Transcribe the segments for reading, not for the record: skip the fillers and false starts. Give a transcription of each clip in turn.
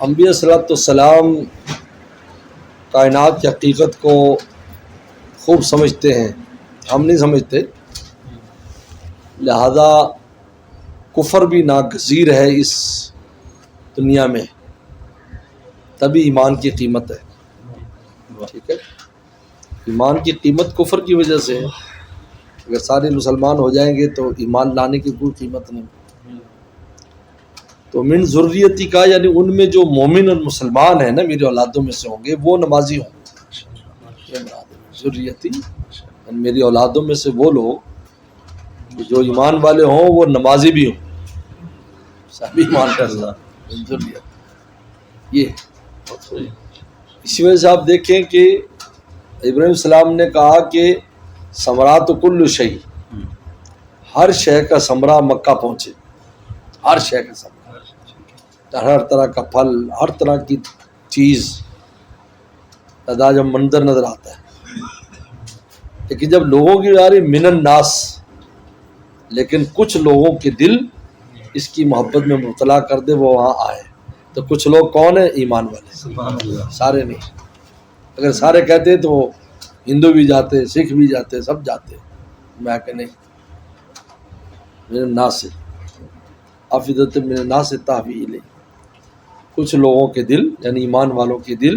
انبیاء صلوات والسلام کائنات کی حقیقت کو خوب سمجھتے ہیں، ہم نہیں سمجھتے، لہذا کفر بھی ناگزیر ہے اس دنیا میں، تبھی ایمان کی قیمت ہے. ٹھیک ہے، ایمان کی قیمت کفر کی وجہ سے ہے. اگر سارے مسلمان ہو جائیں گے تو ایمان لانے کی کوئی قیمت نہیں. تو من ذریتی کا یعنی ان میں جو مومن اور مسلمان ہیں نا، میری اولادوں میں سے ہوں گے وہ نمازی ہوں. ذریتی یعنی میری اولادوں میں سے وہ لوگ جو ایمان والے ہوں وہ نمازی بھی ہوں. سبھی ایمان کا ذریت یہ. اسی وجہ سے آپ دیکھیں کہ ابراہیم السلام نے کہا کہ ثمرات کل شیء، ہر شے کا ثمرہ مکہ پہنچے. ہر شے کا ثمرہ، ہر طرح کا پھل، ہر طرح کی چیز ادا جب منظر نظر آتا ہے. لیکن جب لوگوں کی جا رہی من الناس، لیکن کچھ لوگوں کے دل اس کی محبت میں مبتلا کر دے وہ وہاں آئے. تو کچھ لوگ کون ہیں؟ ایمان والے، سارے نہیں. اگر سارے کہتے تو وہ ہندو بھی جاتے، سکھ بھی جاتے، سب جاتے. میں کہ نہیں، من الناس افئدۃ من الناس تہوی الیہ، کچھ لوگوں کے دل یعنی ایمان والوں کے دل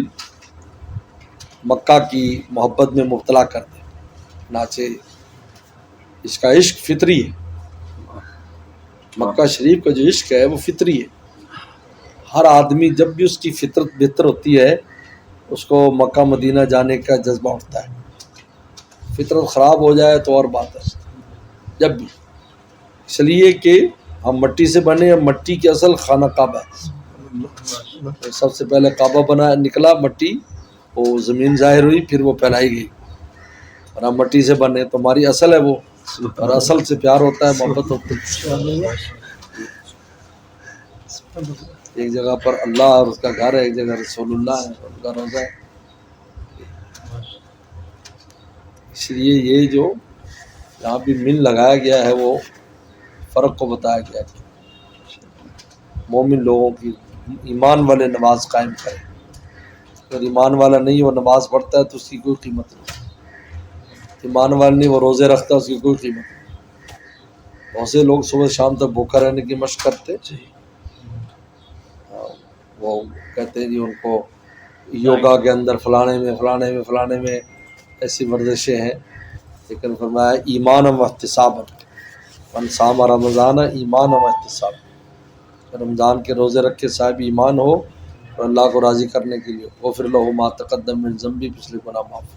مکہ کی محبت میں مبتلا کر دے. ناچے اس کا عشق فطری ہے. مکہ شریف کا جو عشق ہے وہ فطری ہے. ہر آدمی جب بھی اس کی فطرت بہتر ہوتی ہے اس کو مکہ مدینہ جانے کا جذبہ اٹھتا ہے. فطرت خراب ہو جائے تو اور بات ہے. جب بھی اس لیے کہ ہم مٹی سے بنے، ہم مٹی کی اصل خانہ کعبہ ہے. سب سے پہلے کعبہ بنا نکلا مٹی، وہ زمین ظاہر ہوئی، پھر وہ پھیلائی گئی. اور ہم مٹی سے بنے تو ہماری اصل ہے وہ، اور اصل سے پیار ہوتا ہے، محبت ہوتی ہے. ایک جگہ پر اللہ اور اس کا گھر ہے، ایک جگہ رسول اللہ ہے اور ان کا روزہ ہے. اس لیے یہ جو یہاں بھی من لگایا گیا ہے وہ فرق کو بتایا گیا ہے. مومن لوگوں کی ایمان والے نماز قائم کریں. اگر ایمان والا نہیں وہ نماز پڑھتا ہے تو اس کی کوئی قیمت نہیں. ایمان والا نہیں وہ روزے رکھتا ہے، اس کی کوئی قیمت نہیں. بہت سے لوگ صبح شام تک بھوکا رہنے کی مشق کرتے، وہ کہتے ہیں جی ان کو یوگا کے اندر فلانے میں ایسی ورزشیں ہیں. لیکن فرمایا ایمان و احتساب، من صام رمضان ایمان و احتساب، رمضان کے روزے رکھ کے صاحب ایمان ہو اور اللہ کو راضی کرنے کے لیے غفر لہ ما تقدم من ذنبی، پچھلے گناہ معاف.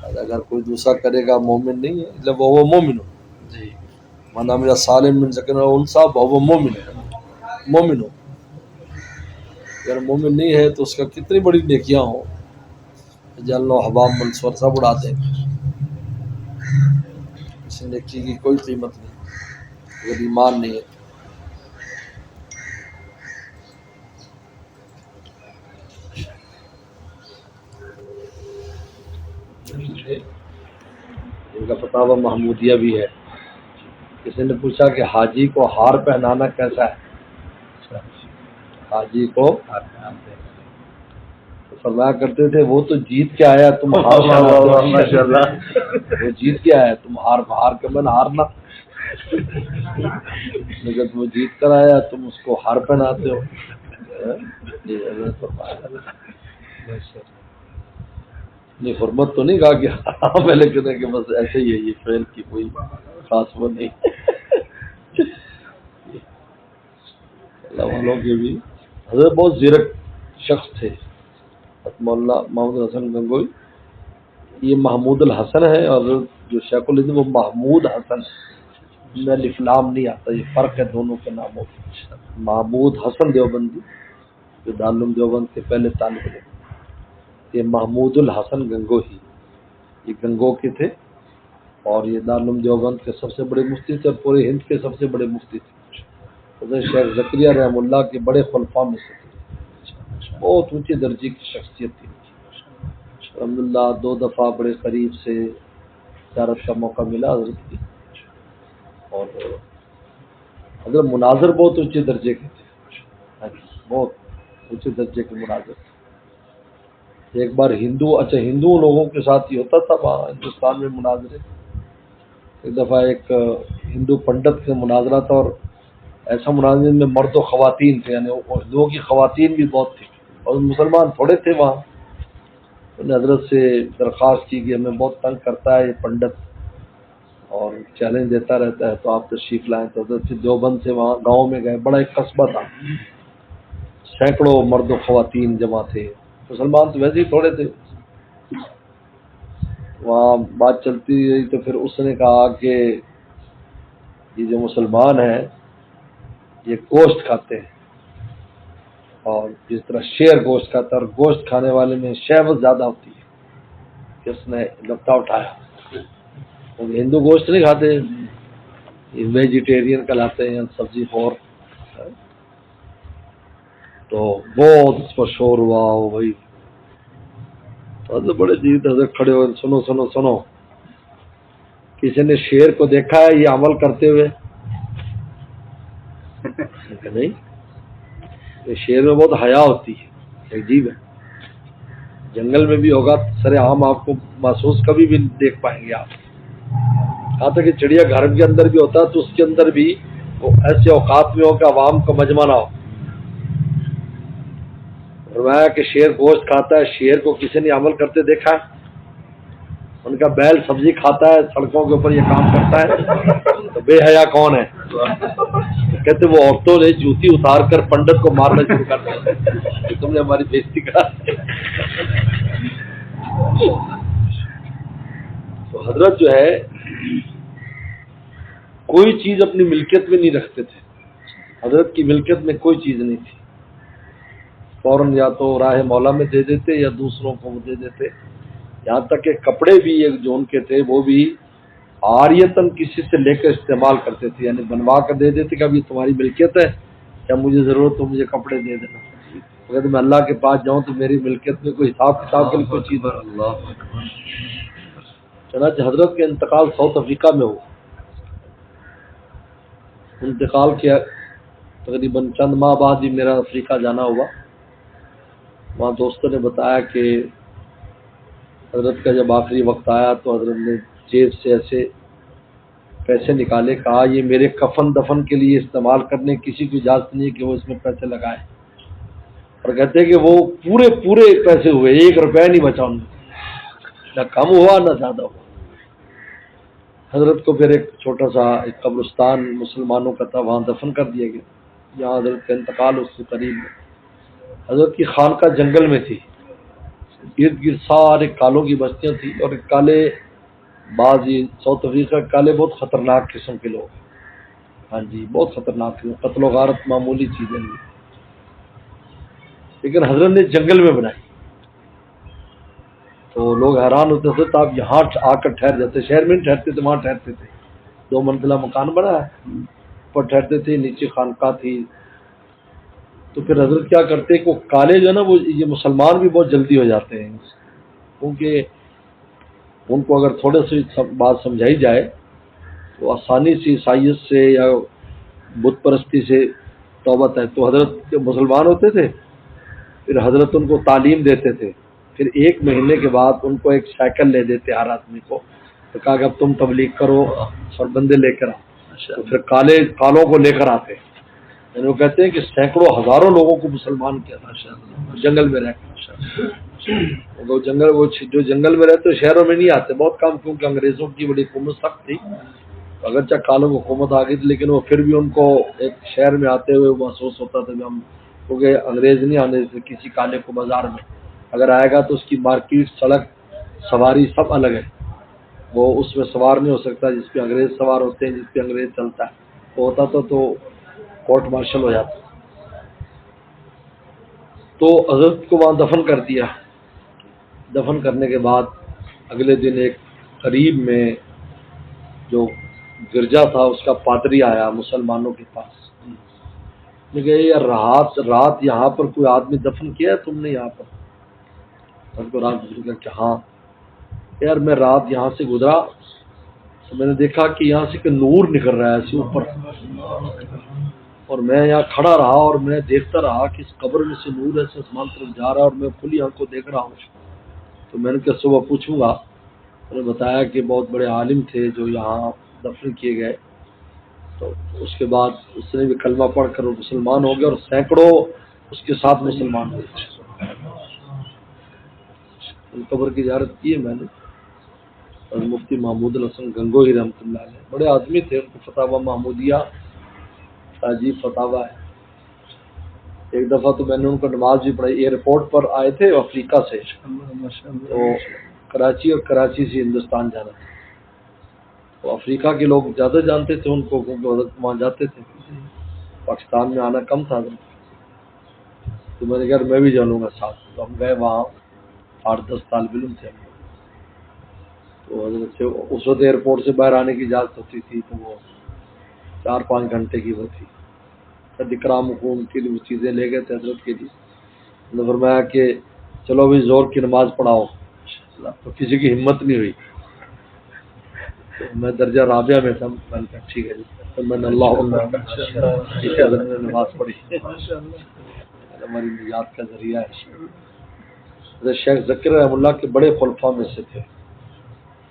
اگر کوئی دوسرا کرے گا مومن نہیں ہے الا وهو مومن، من عمل صالحا من ذکر او انثى وهو مومن ہو. اگر مومن نہیں ہے تو اس کا کتنی بڑی نیکیاں ہوں، جلنا حباب منصور سب اڑا دیں. اس نیکی کی کوئی قیمت نہیں اگر ایمان نہیں ہے. ان کا فتاوی محمودیہ بھی ہے. کسی نے پوچھا کہ حاجی کو ہار پہنانا کیسا ہے؟ حاجی کو فرمایا کرتے تھے وہ تو جیت کے آیا، تم ہار ماشاءاللہ وہ جیت کے آیا، تم ہار کے من ہارنا. لیکن وہ جیت کر آیا تم اس کو ہار پہناتے ہو. نہیں حرمت تو نہیں کہا کہ حرام ہے، لیکن ہے کہ بس ایسے ہی ہے، یہ فعل کی کوئی خاص وہ نہیں. اللہ والوں کے بھی حضرت بہت زیرک شخص تھے. مولانا محمود حسن گنگوئی، یہ محمود الحسن ہے، اور جو شیخ الہند وہ محمود حسن میں الف لام نہیں آتا، یہ فرق ہے دونوں کے ناموں میں. محمود حسن دیوبندی جو دارالعلوم دیوبند کے پہلے طالب علم، یہ محمود الحسن گنگوہی، یہ گنگو کے تھے اور یہ دارالعلوم دیوبند کے سب سے بڑے مفتی تھے اور پورے ہند کے سب سے بڑے مفتی تھے. حضرت شیخ زکریا رحمہ اللہ کے بڑے خلفاء میں سے تھے. بہت اونچے درجے کی شخصیت تھی. الحمدللہ 2 دفعہ بڑے قریب سے زیارت کا موقع ملا حضرت کی. اور حضرت مناظر بہت اونچے درجے کے تھے. بہت اونچے درجے کے مناظر. ایک بار ہندو لوگوں کے ساتھ ہی ہوتا تھا وہاں ہندوستان میں مناظرے. ایک دفعہ ایک ہندو پنڈت کا مناظرہ تھا، اور ایسا مناظرے میں مرد و خواتین تھے، یعنی ہندوؤں کی خواتین بھی بہت تھی اور مسلمان تھوڑے تھے وہاں. انہوں نے حضرت سے درخواست کی کہ ہمیں بہت تنگ کرتا ہے یہ پنڈت اور چیلنج دیتا رہتا ہے، تو آپ تشریف لائیں. تو حضرت سے دیوبند سے وہاں گاؤں میں گئے، بڑا ایک قصبہ تھا، سینکڑوں مرد و خواتین جمع تھے، مسلمان تو ویسے ہی تھوڑے تھے. وہاں بات چلتی رہی تو پھر اس نے کہا کہ یہ جو مسلمان ہیں یہ گوشت کھاتے ہیں، اور جس طرح شیر گوشت کھاتا ہے، اور گوشت کھانے والے میں شہوت زیادہ ہوتی ہے. کہ اس نے لپٹا اٹھایا، ہندو گوشت نہیں کھاتے، یہ ویجیٹیرین کہلاتے ہیں، سبزی خور. تو بہت اس پر شور ہوا ہو بھائی. تو بڑے جیت حضرت کھڑے ہوئے، سنو سنو سنو، کسی نے شیر کو دیکھا ہے یہ عمل کرتے ہوئے؟ نہیں. یہ شیر میں بہت حیا ہوتی ہے، عجیب ہے. جنگل میں بھی ہوگا سر عام، آپ کو محسوس کبھی بھی دیکھ پائیں گے آپ. کہا تھا کہ چڑیا گھر کے اندر بھی ہوتا ہے تو اس کے اندر بھی وہ ایسے اوقات میں ہو کہ عوام کا مجمع نہ ہو. فرمایا کہ شیر گوشت کھاتا ہے، شیر کو کسی نے عمل کرتے دیکھا ہے؟ ان کا بیل سبزی کھاتا ہے، سڑکوں کے اوپر یہ کام کرتا ہے، تو بے حیا کون ہے؟ کہتے وہ عورتوں نے جوتی اتار کر پنڈت کو مارنا شروع کر دیا، تم نے ہماری بےزتی کرا. تو حضرت جو ہے کوئی چیز اپنی ملکیت میں نہیں رکھتے تھے. حضرت کی ملکیت میں کوئی چیز نہیں تھی، فوراً یا تو راہ مولا میں دے دیتے یا دوسروں کو وہ دے دیتے. یہاں تک کہ کپڑے بھی ایک جو ان کے تھے وہ بھی عاریتاً کسی سے لے کر استعمال کرتے تھے، یعنی بنوا کر دے دیتے کہ ابھی تمہاری ملکیت ہے، یا مجھے ضرورت ہو مجھے کپڑے دے دینا. اگر میں اللہ کے پاس جاؤں تو میری ملکیت میں کوئی حساب کتاب کے لیے کوئی چیز ہے. چنانچہ حضرت کا انتقال ساؤتھ افریقہ میں ہوا. انتقال کیا تقریباً چند ماہ بعد ہی میرا افریقہ جانا ہوا. وہاں دوستوں نے بتایا کہ حضرت کا جب آخری وقت آیا تو حضرت نے جیب سے ایسے پیسے نکالے، کہا یہ میرے کفن دفن کے لیے استعمال کرنے، کسی کو اجازت نہیں کہ وہ اس میں پیسے لگائے. اور کہتے ہیں کہ وہ پورے پیسے ہوئے، 1 روپیہ نہیں بچا ان میں، نہ کم ہوا نہ زیادہ ہوا. حضرت کو پھر ایک چھوٹا سا ایک قبرستان مسلمانوں کا تھا، وہاں دفن کر دیا گیا. جہاں حضرت کا انتقال اس سے قریب میں. حضرت کی خانقاہ جنگل میں تھی، ارد گرد سارے کالوں کی بستیاں تھیں، اور کالے بعض ساؤتھ افریقہ کالے بہت خطرناک قسم کے لوگ. ہاں جی بہت خطرناک قسم، قتل و غارت معمولی چیزیں نہیں. لیکن حضرت نے جنگل میں بنائی تو لوگ حیران ہوتے تھے. تو آپ یہاں آ کر ٹھہر جاتے، شہر میں نہیں ٹھہرتے تھے، وہاں ٹھہرتے تھے. 2 منزلہ مکان بنا ہے، اوپر ٹھہرتے تھے، نیچے خانقاہ تھی. تو پھر حضرت کیا کرتے کہ وہ کالے جو ہے نا، وہ یہ مسلمان بھی بہت جلدی ہو جاتے ہیں، کیونکہ ان کو اگر تھوڑے سی بات سمجھائی جائے تو آسانی سے عیسائیت سے یا بت پرستی سے توبت ہے. تو حضرت جب مسلمان ہوتے تھے پھر حضرت ان کو تعلیم دیتے تھے. پھر 1 مہینے کے بعد ان کو ایک سائیکل لے دیتے ہر آدمی کو، تو کہا کہ اب تم تبلیغ کرو اور بندے لے کر آؤ. تو پھر کالوں کو لے کر آتے. یعنی وہ کہتے ہیں کہ سینکڑوں ہزاروں لوگوں کو مسلمان کیا تھا جنگل میں رہ کر. وہ جو جنگل میں رہتے شہروں میں نہیں آتے بہت کم، کیونکہ انگریزوں کی بڑی حکومت سخت تھی. اگرچہ کالوں کو حکومت آ گئی تھی لیکن وہ پھر بھی ان کو ایک شہر میں آتے ہوئے محسوس ہوتا تھا کہ ہم، کیونکہ انگریز نہیں آنے دیتے کسی کالے کو بازار میں. اگر آئے گا تو اس کی مارکیٹ، سڑک، سواری سب الگ ہے. وہ اس میں سوار نہیں ہو سکتا جس پہ انگریز سوار ہوتے ہیں، جس پہ انگریز چلتا ہے. وہ ہوتا تو کورٹ مارشل ہو جاتا. تو حضرت کو وہاں دفن کر دیا. دفن کرنے کے بعد اگلے دن ایک قریب میں جو گرجا تھا اس کا پادری آیا مسلمانوں کے پاس. میں کہ یار رات یہاں پر کوئی آدمی دفن کیا ہے تم نے یہاں پر؟ حضرت کو رات گزر کر کہ ہاں. یار میں رات یہاں سے گزرا تو میں نے دیکھا کہ یہاں سے کہ نور نکل رہا ہے ایسے اوپر. اور میں یہاں کھڑا رہا اور میں دیکھتا رہا کہ اس قبر میں سے نور ایسے آسمان طرف جا رہا ہے اور میں کھلی آنکھ کو دیکھ رہا ہوں. تو میں نے کہا صبح پوچھوں گا. انہوں نے بتایا کہ بہت بڑے عالم تھے جو یہاں دفن کیے گئے. تو اس کے بعد اس نے بھی کلمہ پڑھ کر وہ مسلمان ہو گیا اور سینکڑوں اس کے ساتھ مسلمان ہوئے. ان قبر کی زیارت کی ہے میں نے. اور مفتی محمود الحسن گنگوہی رحمۃ اللہ علیہ بڑے آدمی تھے. ان کو فتاوی محمودیہ عجیب فتاوی ہے. ایک دفعہ تو میں نے ان کو نماز بھی پڑھائی. ایئرپورٹ پر آئے تھے افریقہ سے, تو کراچی اور کراچی سے ہندوستان جانا تھا. تو افریقہ کے لوگ زیادہ جانتے تھے ان کو, وہاں جاتے تھے. پاکستان میں آنا کم تھا. تو میں نے کہا میں بھی جانوں گا ساتھ. تو ہم گئے وہاں, 8-10 طالب علم تھے. تو حضرت سے اس وقت ایئرپورٹ سے باہر آنے کی اجازت ہوتی تھی, تو وہ 4-5 گھنٹے کی وہ تھی. اکرام حکومت کے لیے وہ چیزیں لے گئے تھے حضرت کے لیے. انہوں نے فرمایا کہ چلو بھی زور کی نماز پڑھاؤ. تو کسی کی ہمت نہیں ہوئی. تو میں درجہ رابعہ میں تھا. میں نے کہا ٹھیک ہے جی. تو میں نے اللہ حضرت نے نماز پڑھی. ہماری نجات کا ذریعہ ہے. حضرت شیخ ذکر رحمہ اللہ کے بڑے خلفاء میں سے تھے.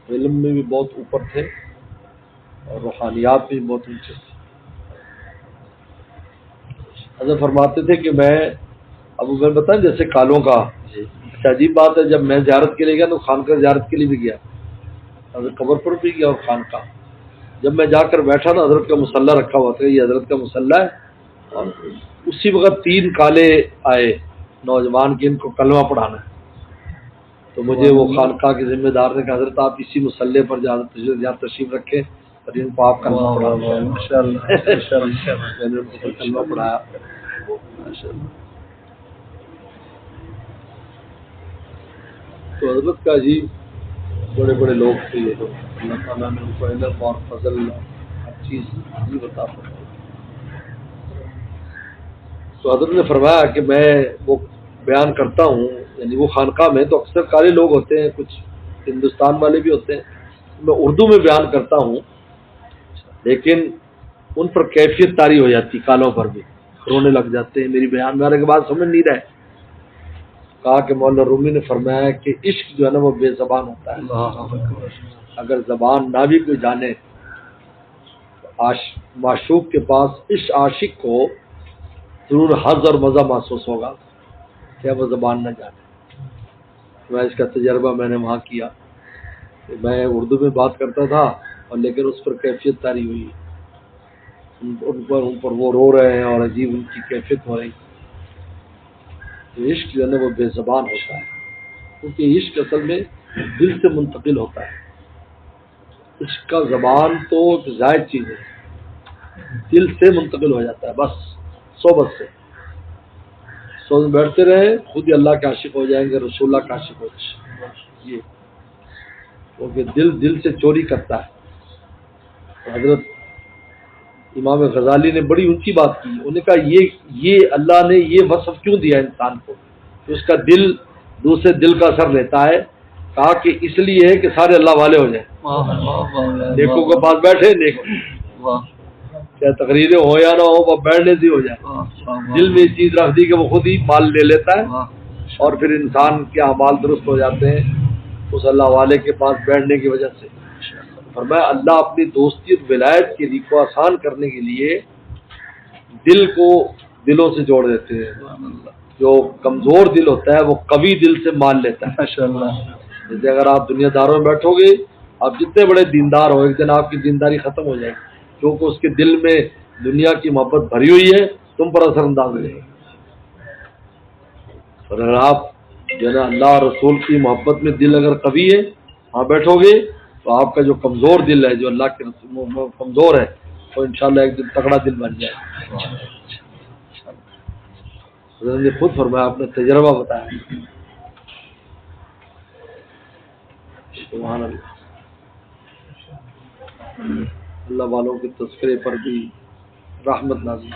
علم میں بھی بہت اوپر تھے اور روحانیات میں بھی بہت اونچے تھے. حضرت فرماتے تھے کہ میں ابو میں بتائیں جیسے کالوں کا عجیب بات ہے. جب میں زیارت کے لیے گیا تو خانقاہ زیارت کے لیے بھی گیا, حضرت قبر پر بھی گیا اور خانقاہ. جب میں جا کر بیٹھا نا, حضرت کا مصلی رکھا ہوا تھا. یہ حضرت کا مصلی ہے. اور اسی وقت 3 کالے آئے نوجوان کے, ان کو کلمہ پڑھانا ہے. تو مجھے وہ خانقاہ کے ذمہ دار نے کہا حضرت آپ اسی مصلی پر جہاں تشریف رکھیں اور ان کو آپ کلمہ پڑھا. میں نے ان کو کلمہ پڑھایا. تو حضرت کا جی بڑے بڑے لوگ تھے یہ لوگ. اللہ تعالیٰ نے ان کو علم اور فضل ہر چیز نہیں بتا سکتا. تو حضرت نے فرمایا کہ میں وہ بیان کرتا ہوں, یعنی وہ خانقاہ میں تو اکثر کالے لوگ ہوتے ہیں, کچھ ہندوستان والے بھی ہوتے ہیں. میں اردو میں بیان کرتا ہوں, لیکن ان پر کیفیت طاری ہو جاتی, کالوں پر بھی رونے لگ جاتے ہیں میری بیان میں آنے کے بعد, سمجھ نہیں رہے. کہا کہ مولانا رومی نے فرمایا کہ عشق جو ہے نا وہ بے زبان ہوتا ہے. اگر زبان نہ بھی کوئی جانے, معشوق کے پاس اس عاشق کو ضرور حظ اور مزہ محسوس ہوگا, کیا وہ زبان نہ جانے. میں اس کا تجربہ میں نے وہاں کیا. میں اردو میں بات کرتا تھا اور لیکن اس پر کیفیت طاری ہوئی. ان پر وہ رو رہے ہیں اور عجیب ان کی کیفیت ہو رہی. عشق جو ہے نا وہ بے زبان ہوتا ہے, کیونکہ عشق اصل میں دل سے منتقل ہوتا ہے. عشق کا زبان تو ایک زائد چیز ہے, دل سے منتقل ہو جاتا ہے. بس صحبت سے بیٹھتے رہے, خود ہی اللہ کے عاشق ہو جائیں گے, رسول اللہ کا عاشق ہو جائیں گے. یہ کیونکہ دل سے چوری کرتا ہے. حضرت امام غزالی نے بڑی اونچی بات کی. انہوں نے کہا یہ اللہ نے یہ وصف کیوں دیا انسان کو کہ اس کا دل دوسرے دل کا اثر لیتا ہے. کہا کہ اس لیے ہے کہ سارے اللہ والے ہو جائیں, نیکوں کے پاس بیٹھے, نیک چاہے تقریریں ہو یا نہ ہو, وہ بیٹھنے سے ہو جائے. دل میں یہ چیز رکھ دی کہ وہ خود ہی مال لے لیتا ہے, اور پھر انسان کے اعمال درست ہو جاتے ہیں اس اللہ والے کے پاس بیٹھنے کی وجہ سے. فرمایا اللہ اپنی دوستی اور ولایت کے لیے کو آسان کرنے کے لیے دل کو دلوں سے جوڑ دیتے ہیں. جو کمزور دل ہوتا ہے وہ قوی دل سے مان لیتا ہے. جیسے اگر آپ دنیا داروں میں بیٹھو گے, آپ جتنے بڑے دیندار ہو, ایک دن آپ کی دینداری ختم ہو جائے گی, کیونکہ اس کے دل میں دنیا کی محبت بھری ہوئی ہے, تم پر اثر انداز ہو جائے گی. اور اگر آپ جو ہے نا اللہ اور رسول کی محبت میں دل اگر قوی ہے, وہاں بیٹھو گے تو آپ کا جو کمزور دل ہے, جو اللہ کے کمزور ہے, وہ انشاءاللہ ایک دن تگڑا دل بن جائے. حضرت نے خود فرمایا, آپ نے تجربہ بتایا. سبحان اللہ. اللہ والوں کے تذکرے پر بھی رحمت نازل.